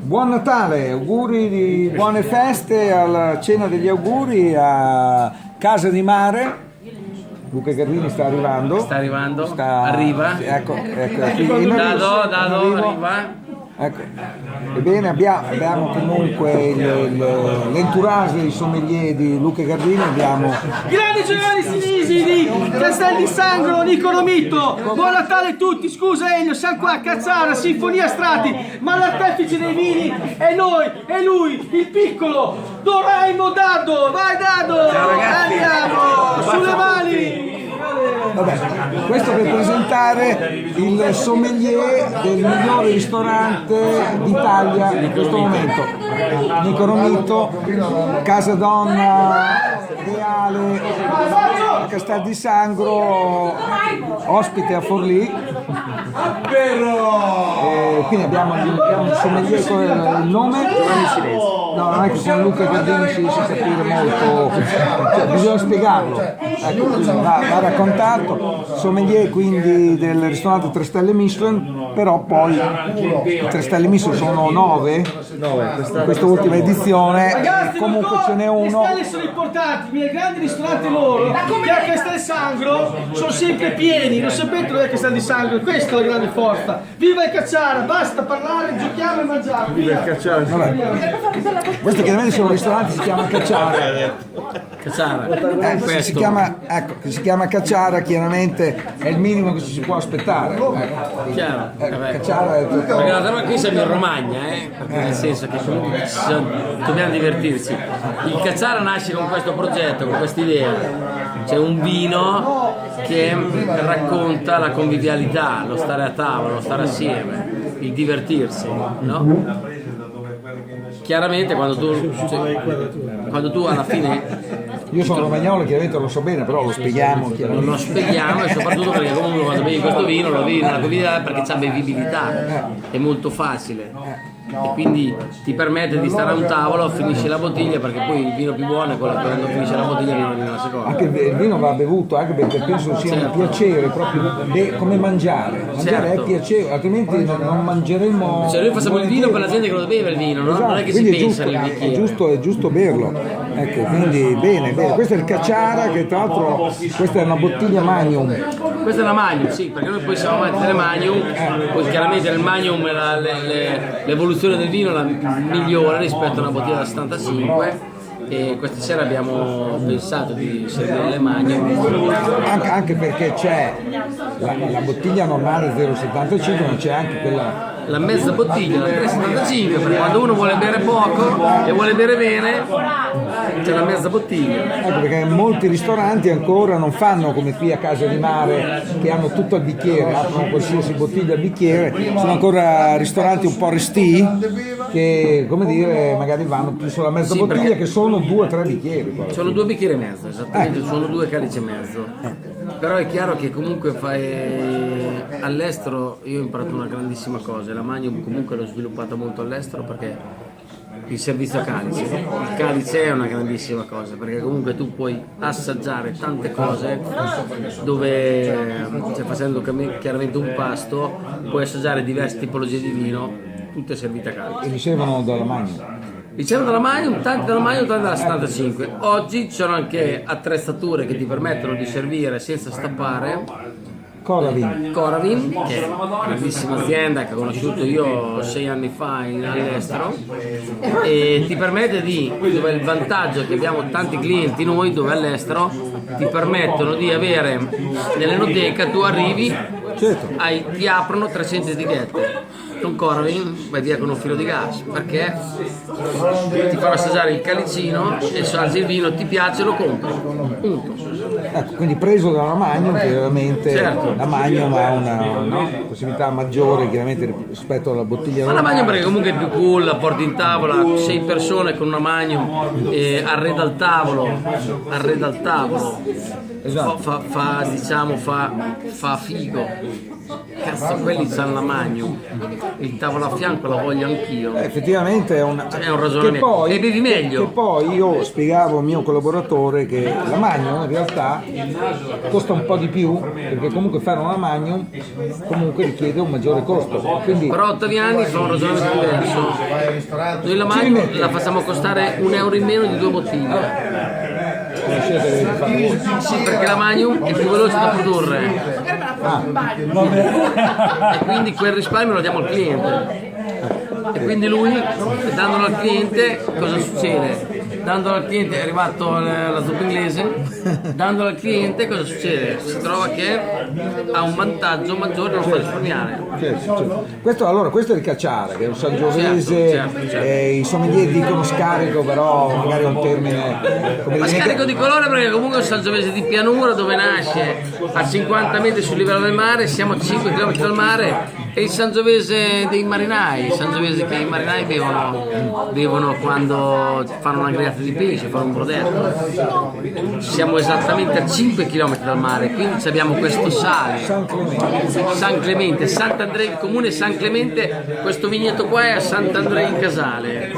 Buon Natale, auguri di buone feste alla cena degli auguri a Casa di Mare. Luca Gardini sta arrivando. Arriva. Ecco, arriva. Ecco. Ebbene, abbiamo comunque l'entourage dei sommelier di Luca Gardini. Abbiamo grandi giornali sinisi di Castel di Sangro, Niccolo Mitto. Buon Natale a tutti. Scusa Elio, siamo qua a Cazzara, Sinfonia Strati, ma l'artefice dei vini è noi, è lui, il piccolo Doraimo Dado. Vai Dado! Ciao ragazzi. Andiamo, sulle mani! Vabbè, questo per presentare il sommelier del migliore ristorante d'Italia in questo momento, Niccolo Mitto, Casa Donna Reale a Castel di Sangro, ospite a Forlì. Quindi abbiamo un sommelier con il nome. No, non è che con Luca Gardini si riesce a capire molto, cioè, bisogna spiegarlo. Ecco, va raccontato, sommelier quindi del ristorante 3 stelle Michelin, però poi i 3 stelle Michelin sono 9 in questa ultima edizione. Ragazzi, comunque ce n'è uno. Le stelle sono importanti, i grandi ristoranti loro, che a Castel di Sangro sono sempre pieni, non sapete dov'è Castel di Sangro, questa è la grande forza. Viva il Cacciara, basta parlare, giochiamo e mangiamo. Viva il Cacciara. Questo chiaramente sono ristoranti, si chiama Cacciara. Si chiama Cacciara, chiaramente è il minimo che ci si può aspettare. Chiaro. Cacciara è tutto. Perché la qui siamo in Romagna, nel senso che dobbiamo divertirci. Il Cacciara nasce con questo progetto, con questa idea. C'è un vino che racconta la convivialità, lo stare a tavola, lo stare assieme, il divertirsi, no? Chiaramente quando tu alla fine, io sono romagnolo, chiaramente lo so bene, però lo spieghiamo chiaramente. lo spieghiamo, e soprattutto perché comunque quando bevi questo vino lo bevi nella convivialità perché c'ha bevibilità, è molto facile e quindi ti permette di stare a un tavolo, finisci la bottiglia, perché poi il vino più buono è quello che quando finisce la bottiglia viene nella seconda. Anche il vino va bevuto, anche perché penso sia un piacere, proprio come mangiare. Mangiare è piacere, altrimenti non mangeremo. Cioè noi facciamo il vino per la gente che lo beve il vino, no? Esatto, non è che quindi si pensa nel bicchiere. È giusto berlo. Ecco, quindi bene. Questo è il Cacciara, che tra l'altro questa è una bottiglia Magnum. Questa è la Magnum, sì, perché noi poi siamo amanti delle Magnum, poi chiaramente nel Magnum l'evoluzione del vino è la migliore rispetto a una bottiglia da 75, e questa sera abbiamo pensato di servire le Magnum. Anche perché c'è la bottiglia normale 0,75, ma c'è anche quella. La mezza bottiglia, la 3,75, perché quando uno vuole bere poco e vuole bere bene, c'è la mezza bottiglia. Ecco perché molti ristoranti ancora non fanno come qui a Casa di Mare, che hanno tutto al bicchiere, aprono qualsiasi bottiglia al bicchiere. Sono ancora ristoranti un po' restii, che come dire magari vanno più sulla mezza bottiglia, che sono 2 o 3 bicchieri. Sono 2 bicchieri e mezzo, esattamente, sono 2 calici e mezzo. Però è chiaro che comunque all'estero io ho imparato una grandissima cosa, la Magnum comunque l'ho sviluppata molto all'estero, perché il servizio a calice, il calice è una grandissima cosa, perché comunque tu puoi assaggiare tante cose dove, cioè, facendo chiaramente un pasto, puoi assaggiare diverse tipologie di vino, tutte servite a calice. E ricevono dalla Magnum. Ricevono dalla Magnum, tanti dalla Magnum, tanti dalla 75. Oggi ci sono anche attrezzature che ti permettono di servire senza stappare. Coravin, che è una grandissima azienda che ho conosciuto io 6 anni fa all'estero, e ti permette dove il vantaggio è che abbiamo tanti clienti noi dove all'estero ti permettono di avere nell'enoteca, tu arrivi, ti aprono 300 etichette. Con Coravin vai via con un filo di gas, perché ti fanno assaggiare il calicino e assaggi il vino, ti piace, lo compri, punto. Ecco, quindi preso dalla Magnum, che veramente la Magnum ha una possibilità maggiore chiaramente rispetto alla bottiglia normale. Ma la Magnum perché comunque è più cool, la porti in tavola, 6 persone con una Magnum, arreda al tavolo, esatto. fa figo. cazzo, quelli c'hanno la Magnum, il tavolo a fianco lo voglio anch'io. Effettivamente è un ragionamento. E bevi meglio. Che poi io spiegavo al mio collaboratore che la Magnum in realtà costa un po' di più, perché comunque fare una Magnum comunque richiede un maggiore costo. Quindi, però Ottaviani fa un ragionamento diverso. Noi la Magnum la facciamo costare €1 in meno di 2 bottiglie. Sì, perché la Magnum è più veloce da produrre. E quindi quel risparmio lo diamo al cliente. E quindi lui, dandolo al cliente, cosa succede? Dandolo al cliente, è arrivato la zuppa inglese, dandolo al cliente cosa succede? Si trova che ha un vantaggio maggiore, lo fa risparmiare. Certo. Questo è il cacciare, che è un sangiovese, certo. I sommelier dicono scarico, però magari è un termine come Ma dire, scarico di colore perché comunque è un sangiovese di pianura dove nasce a 50 metri sul livello del mare, siamo a 5 km dal mare, e il sangiovese dei marinai, il sangiovese che i marinai bevono quando fanno una grigliata di pesce, fanno un brodetto. Siamo esattamente a 5 km dal mare, quindi abbiamo questo sale. San Clemente, Sant'Andrea, il comune San Clemente, questo vigneto qua è a Sant'Andrea in Casale,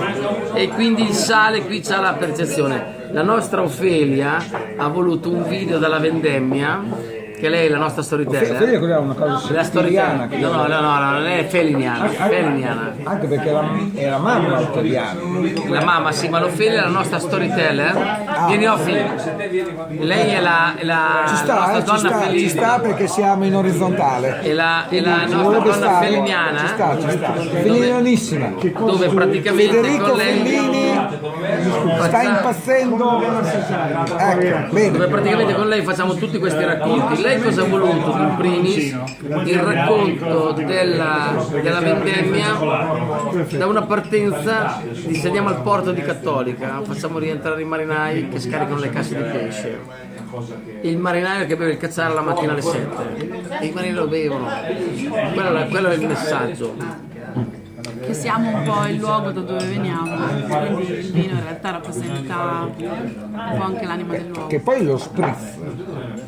e quindi il sale qui c'ha la percezione. La nostra Ofelia ha voluto un video dalla vendemmia, che lei è la nostra storyteller. Ofelia cos'è, una cosa La siciliana? no, lei è feliniana. Anche perché è la mamma italiana. La mamma, sì, ma l'Ofelia è la nostra storyteller. Vieni Ofi. Lei è la nostra donna felina. Ci sta perché siamo in orizzontale. È la nostra donna feliniana. Ci sta. Felinianissima. Dove praticamente Federico con lei Fellini sta impazzendo. Ecco, bene. Dove praticamente con lei facciamo tutti questi racconti. Lei cosa ha voluto? In primis il racconto della vendemmia da una partenza di se andiamo al porto di Cattolica, facciamo rientrare i marinai che scaricano le casse di pesce, il marinaio che beve il cacciare la mattina alle 7 e i marinai lo bevono. Quello è il messaggio. Che siamo un po' il luogo da dove veniamo, quindi il vino in realtà rappresenta un po' anche l'anima del luogo. Che poi lo spritz.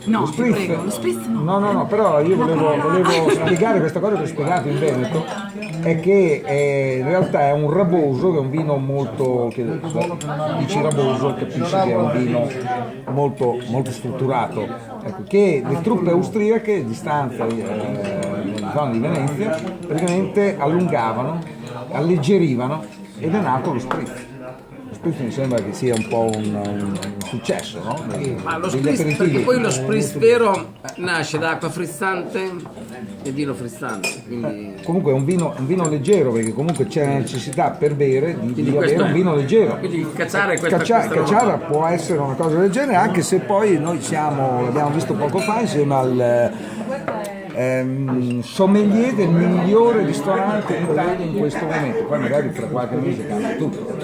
No, prego, lo spritz no. No, però io volevo spiegare questa cosa che ho spiegato in Veneto, è che in realtà è un raboso, che è un vino molto, che dici raboso, capisci che è un vino molto, molto strutturato, ecco, che le truppe austriache di stanza nella zona di Venezia praticamente allungavano, alleggerivano, ed è nato lo spritz. Lo spritz mi sembra che sia un po' un successo, no? Ma lo spritz, perché poi lo spritz vero nasce da acqua frizzante e vino frizzante, quindi... Comunque è un vino leggero, perché comunque c'è la necessità per bere di avere un vino leggero. Quindi il cacciare è questa Cacciara può essere una cosa del genere, anche se poi noi l'abbiamo visto poco fa insieme al sommelier del migliore ristorante in Italia in questo momento. Poi magari fra qualche mese cambia tutto.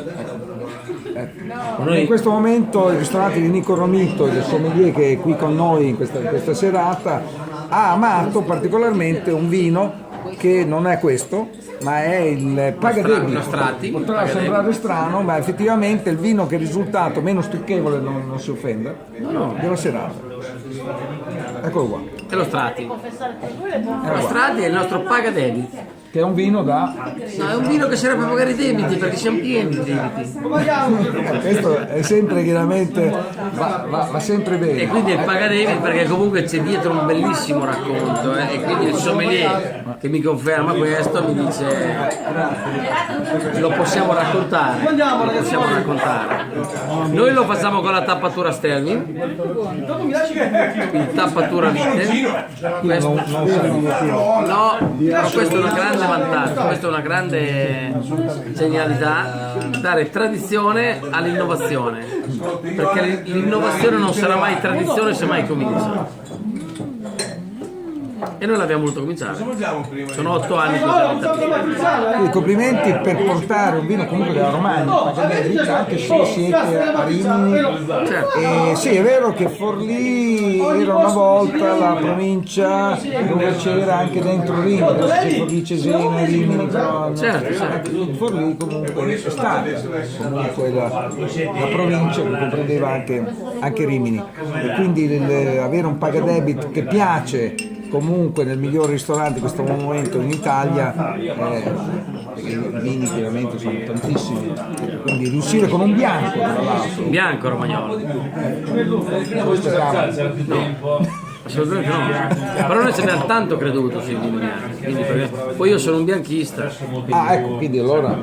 In questo momento il ristorante di Nico Romito, il sommelier che è qui con noi in questa serata, ha amato particolarmente un vino che non è questo, ma è il Pagadebbi. Potrà sembrare strano, ma effettivamente è il vino che è risultato meno stucchevole, non si offenda, della serata. Eccolo qua. È lo Strati. Lo Strati è il nostro Pagadebbi. Che è un vino da... No, è un vino che serve per pagare i debiti, perché siamo pieni di debiti. Questo è sempre chiaramente, va sempre bene. E quindi il pagadebiti, perché comunque c'è dietro un bellissimo racconto, e quindi il sommelier che mi conferma questo mi dice lo possiamo raccontare, Noi lo facciamo con la tappatura Sterling, quindi tappatura vite. Questo, no, però questo è una grande vantaggio, questa è una grande genialità, dare tradizione all'innovazione, perché l'innovazione non sarà mai tradizione se mai comincia. E noi l'abbiamo voluto cominciare. Sono 8 anni che complimenti per portare un vino comunque della Romagna, anche se siete a Rimini. Certo. Sì, è vero che Forlì era una volta la provincia dove c'era anche dentro Rimini, adesso c'è Forlì, Cesena, Rimini, però certo. Forlì comunque è stata comunque la provincia che comprendeva anche Rimini, e quindi avere un pagadebit che piace comunque nel miglior ristorante in questo momento in Italia, perché i vini chiaramente sono tantissimi, quindi riuscire con un bianco tra l'altro. Bianco romagnolo. No. Assolutamente no, però noi ci abbiamo tanto creduto sui vini bianchi, poi io sono un bianchista, Ah, ecco, quindi allora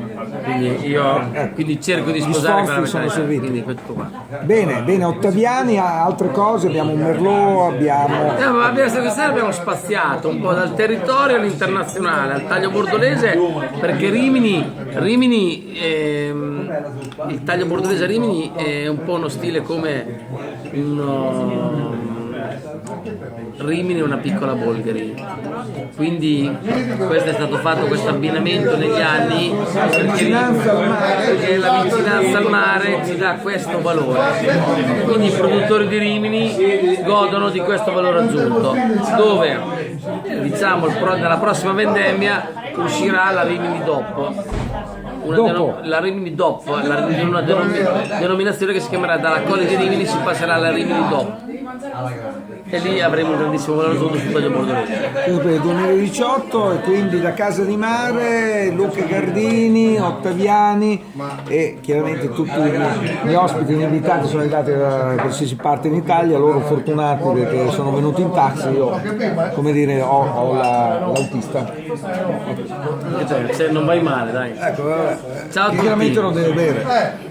quindi cerco di sposare quella sforzi sono mentalità, serviti. quindi tutto qua. bene, Ottaviani, altre cose, abbiamo un Merlot, abbiamo Abbiamo spaziato un po' dal territorio all'internazionale, al taglio bordolese, perché Rimini, il taglio bordolese a Rimini è un po' uno stile come Rimini è una piccola Bolgheri, quindi questo è stato fatto, questo abbinamento negli anni perché la vicinanza al mare ci dà questo valore, quindi i produttori di Rimini godono di questo valore aggiunto, dove diciamo nella prossima vendemmia uscirà la Rimini DOP. La Rimini DOP, una denominazione che si chiamerà dalla Colle di Rimini si passerà alla Rimini DOP e lì avremo un grandissimo valore aggiunto sul taglio bordolese. per il 2018 e quindi da Casa di Mare, Luca Gardini, Ottaviani e chiaramente tutti gli ospiti, gli invitati sono arrivati da qualsiasi parte in Italia, loro fortunati perché sono venuti in taxi, io come dire ho l'autista. Cioè, non vai male, dai. Ecco, vabbè. Ciao a tutti. Chiaramente lo deve bere.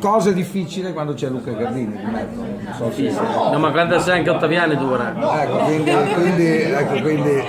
Cosa difficile quando c'è Luca Gardini di mezzo. Non so se- No, ma quando c'è anche Ottaviani dura. Ecco, quindi